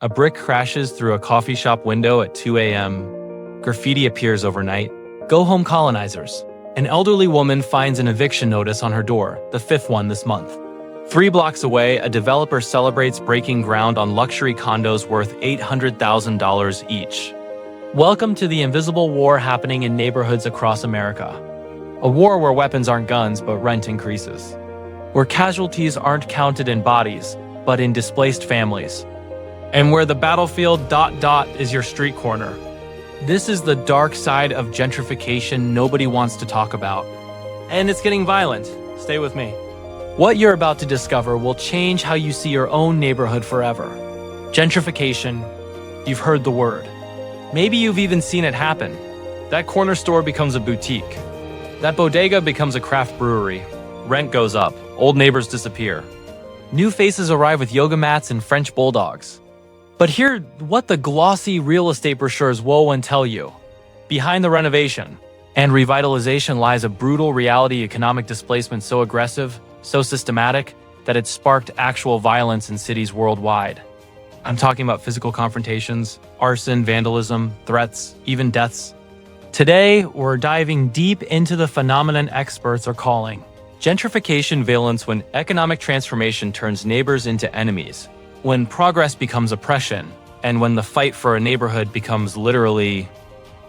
A brick crashes through a coffee shop window at 2 a.m. Graffiti appears overnight. Go home colonizers. An elderly woman finds an eviction notice on her door, the fifth one this month. 3 blocks away, a developer celebrates breaking ground on luxury condos worth $800,000 each. Welcome to the invisible war happening in neighborhoods across America. A war where weapons aren't guns, but rent increases. Where casualties aren't counted in bodies, but in displaced families. And where the battlefield ... is your street corner. This is the dark side of gentrification nobody wants to talk about. And it's getting violent. Stay with me. What you're about to discover will change how you see your own neighborhood forever. Gentrification, you've heard the word. Maybe you've even seen it happen. That corner store becomes a boutique. That bodega becomes a craft brewery. Rent goes up. Old neighbors disappear. New faces arrive with yoga mats and French bulldogs. But hear what the glossy real estate brochures woe and tell you. Behind the renovation and revitalization lies a brutal reality: economic displacement so aggressive, so systematic, that it sparked actual violence in cities worldwide. I'm talking about physical confrontations, arson, vandalism, threats, even deaths. Today, we're diving deep into the phenomenon experts are calling gentrification valence, when economic transformation turns neighbors into enemies, when progress becomes oppression, and when the fight for a neighborhood becomes literally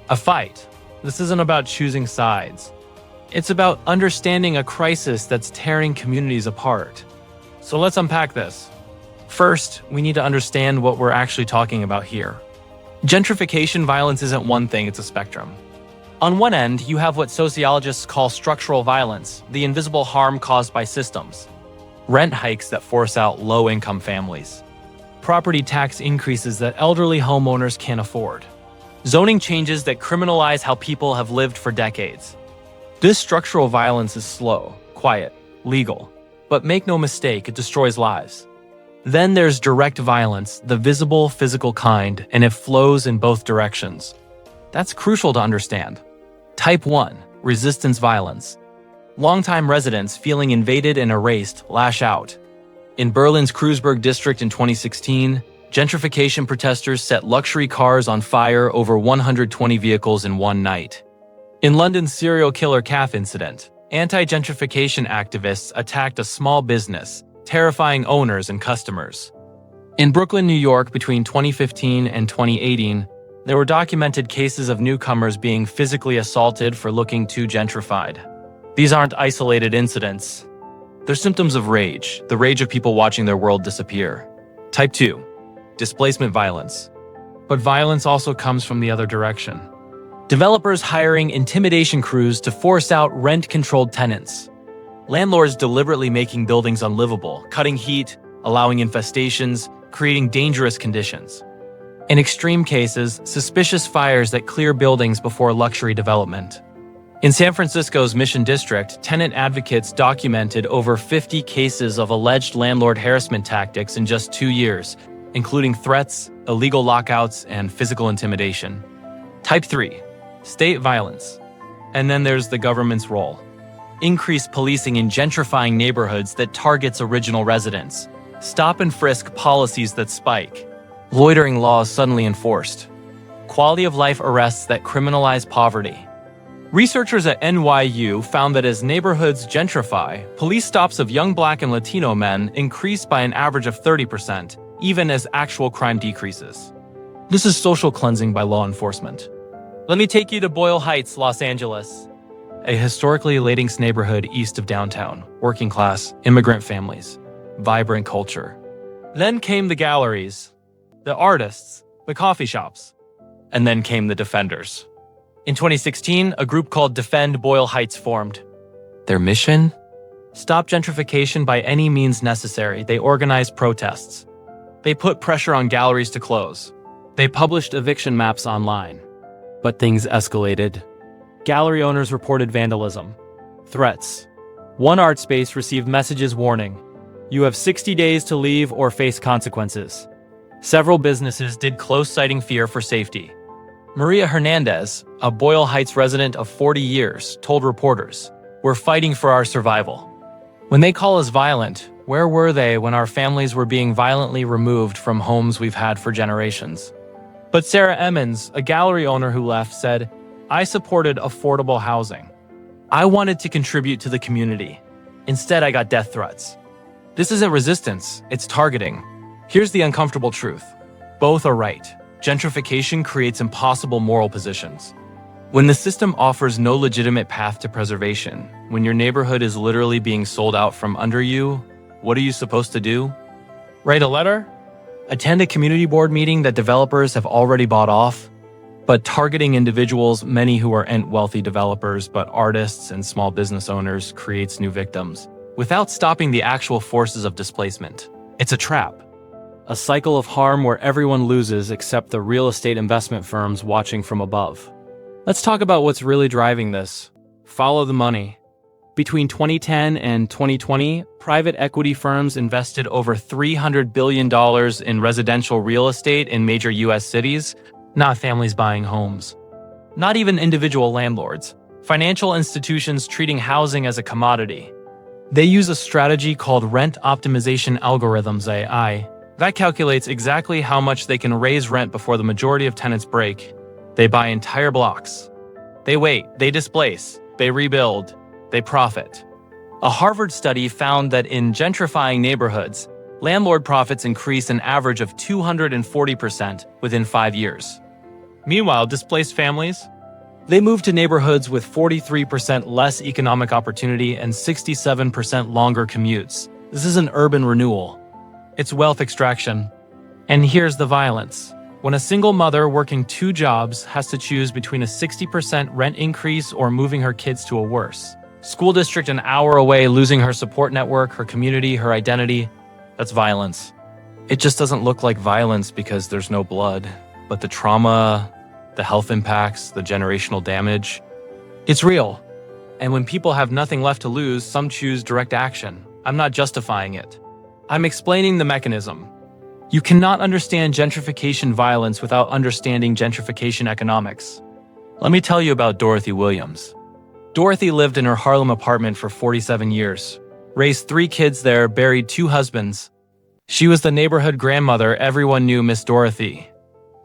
a fight. This isn't about choosing sides. It's about understanding a crisis that's tearing communities apart. So let's unpack this. First, we need to understand what we're actually talking about here. Gentrification violence isn't one thing, it's a spectrum. On one end, you have what sociologists call structural violence, the invisible harm caused by systems. Rent hikes that force out low-income families. Property tax increases that elderly homeowners can't afford. Zoning changes that criminalize how people have lived for decades. This structural violence is slow, quiet, legal. But make no mistake, it destroys lives. Then there's direct violence, the visible, physical kind, and it flows in both directions. That's crucial to understand. Type 1, resistance violence. Longtime residents feeling invaded and erased lash out. In Berlin's Kreuzberg district in 2016, gentrification protesters set luxury cars on fire, over 120 vehicles in one night. In London's serial killer calf incident, anti-gentrification activists attacked a small business, terrifying owners and customers. In Brooklyn, New York, between 2015 and 2018, there were documented cases of newcomers being physically assaulted for looking too gentrified. These aren't isolated incidents. They're symptoms of rage, the rage of people watching their world disappear. Type 2, displacement violence. But violence also comes from the other direction. Developers hiring intimidation crews to force out rent-controlled tenants. Landlords deliberately making buildings unlivable, cutting heat, allowing infestations, creating dangerous conditions. In extreme cases, suspicious fires that clear buildings before luxury development. In San Francisco's Mission District, tenant advocates documented over 50 cases of alleged landlord harassment tactics in just 2 years, including threats, illegal lockouts, and physical intimidation. Type 3, state violence. And then there's the government's role. Increased policing in gentrifying neighborhoods that targets original residents. Stop and frisk policies that spike. Loitering laws suddenly enforced. Quality of life arrests that criminalize poverty. Researchers at NYU found that as neighborhoods gentrify, police stops of young Black and Latino men increase by an average of 30%, even as actual crime decreases. This is social cleansing by law enforcement. Let me take you to Boyle Heights, Los Angeles. A historically Latinx neighborhood east of downtown, working class, immigrant families, vibrant culture. Then came the galleries, the artists, the coffee shops, and then came the defenders. In 2016, a group called Defend Boyle Heights formed. Their mission? Stop gentrification by any means necessary. They organized protests. They put pressure on galleries to close. They published eviction maps online. But things escalated. Gallery owners reported vandalism, threats. One art space received messages warning, "You have 60 days to leave or face consequences." Several businesses did close, citing fear for safety. Maria Hernandez, a Boyle Heights resident of 40 years, told reporters, "We're fighting for our survival. When they call us violent, Where were they when our families were being violently removed from homes we've had for generations? But Sarah Emmons, a gallery owner who left, said, "I supported affordable housing. I wanted to contribute to the community. Instead, I got death threats." This isn't resistance, it's targeting. Here's the uncomfortable truth. Both are right. Gentrification creates impossible moral positions. When the system offers no legitimate path to preservation, when your neighborhood is literally being sold out from under you, what are you supposed to do? Write a letter? Attend a community board meeting that developers have already bought off? But targeting individuals, many who aren't wealthy developers but artists and small business owners, creates new victims, without stopping the actual forces of displacement. It's a trap. A cycle of harm where everyone loses except the real estate investment firms watching from above. Let's talk about what's really driving this. Follow the money. Between 2010 and 2020, private equity firms invested over $300 billion in residential real estate in major U.S. cities, not families buying homes. Not even individual landlords. Financial institutions treating housing as a commodity. They use a strategy called rent optimization algorithms, AI, that calculates exactly how much they can raise rent before the majority of tenants break. They buy entire blocks. They wait, they displace, they rebuild, they profit. A Harvard study found that in gentrifying neighborhoods, landlord profits increase an average of 240% within 5 years. Meanwhile, displaced families? They move to neighborhoods with 43% less economic opportunity and 67% longer commutes. This is an urban renewal. It's wealth extraction. And here's the violence. When a single mother working 2 jobs has to choose between a 60% rent increase or moving her kids to a worse school district an hour away, losing her support network, her community, her identity, that's violence. It just doesn't look like violence because there's no blood, but the trauma, the health impacts, the generational damage, it's real. And when people have nothing left to lose, some choose direct action. I'm not justifying it. I'm explaining the mechanism. You cannot understand gentrification violence without understanding gentrification economics. Let me tell you about Dorothy Williams. Dorothy lived in her Harlem apartment for 47 years, raised 3 kids there, buried 2 husbands. She was the neighborhood grandmother everyone knew, Miss Dorothy.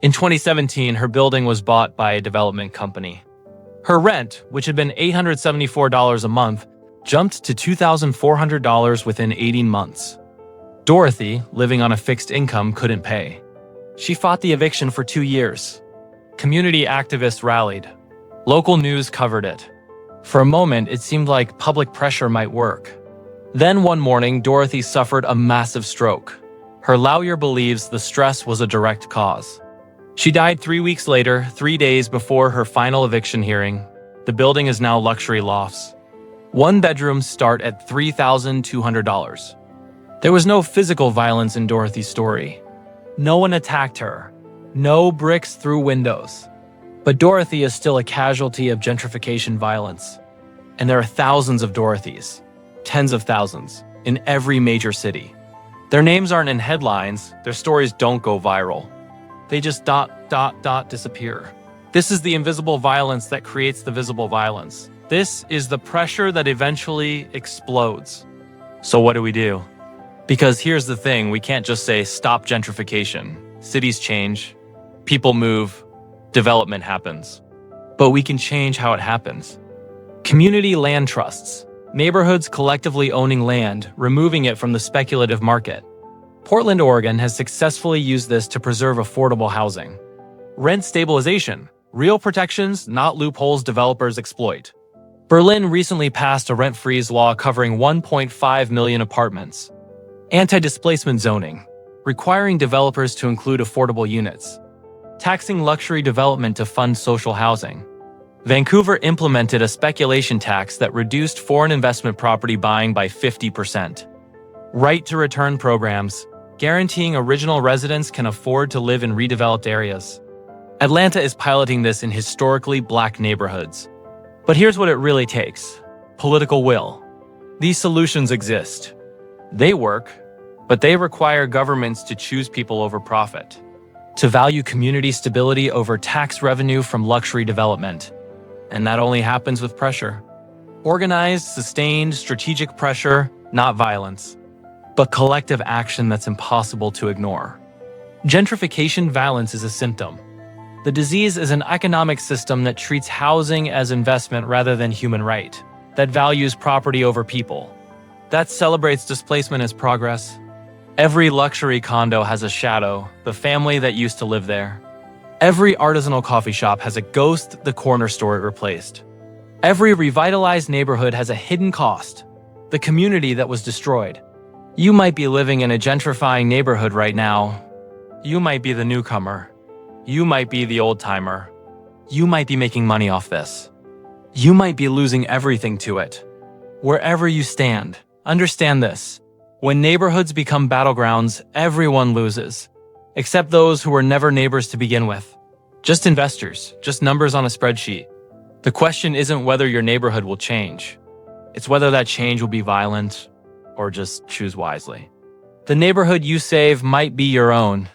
In 2017, her building was bought by a development company. Her rent, which had been $874 a month, jumped to $2,400 within 18 months. Dorothy, living on a fixed income, couldn't pay. She fought the eviction for 2 years. Community activists rallied. Local news covered it. For a moment, it seemed like public pressure might work. Then one morning, Dorothy suffered a massive stroke. Her lawyer believes the stress was a direct cause. She died 3 weeks later, 3 days before her final eviction hearing. The building is now luxury lofts. 1 bedrooms start at $3,200. There was no physical violence in Dorothy's story. No one attacked her. No bricks through windows. But Dorothy is still a casualty of gentrification violence. And there are thousands of Dorothys, tens of thousands, in every major city. Their names aren't in headlines, their stories don't go viral. They just disappear. This is the invisible violence that creates the visible violence. This is the pressure that eventually explodes. So what do we do? Because here's the thing, we can't just say stop gentrification. Cities change, people move, development happens. But we can change how it happens. Community land trusts, neighborhoods collectively owning land, removing it from the speculative market. Portland, Oregon has successfully used this to preserve affordable housing. Rent stabilization, real protections, not loopholes developers exploit. Berlin recently passed a rent freeze law covering 1.5 million apartments. Anti-displacement zoning, requiring developers to include affordable units. Taxing luxury development to fund social housing. Vancouver implemented a speculation tax that reduced foreign investment property buying by 50%. Right-to-return programs, guaranteeing original residents can afford to live in redeveloped areas. Atlanta is piloting this in historically Black neighborhoods. But here's what it really takes: political will. These solutions exist. They work, but they require governments to choose people over profit, to value community stability over tax revenue from luxury development. And that only happens with pressure. Organized, sustained, strategic pressure, not violence. but collective action that's impossible to ignore. Gentrification violence is a symptom. The disease is an economic system that treats housing as investment rather than human right, that values property over people, that celebrates displacement as progress. Every luxury condo has a shadow, the family that used to live there. Every artisanal coffee shop has a ghost, the corner store it replaced. Every revitalized neighborhood has a hidden cost, the community that was destroyed. You might be living in a gentrifying neighborhood right now. You might be the newcomer. You might be the old-timer. You might be making money off this. You might be losing everything to it. Wherever you stand, understand this. When neighborhoods become battlegrounds, everyone loses, except those who were never neighbors to begin with. Just investors, just numbers on a spreadsheet. The question isn't whether your neighborhood will change. It's whether that change will be violent or just choose wisely. The neighborhood you save might be your own,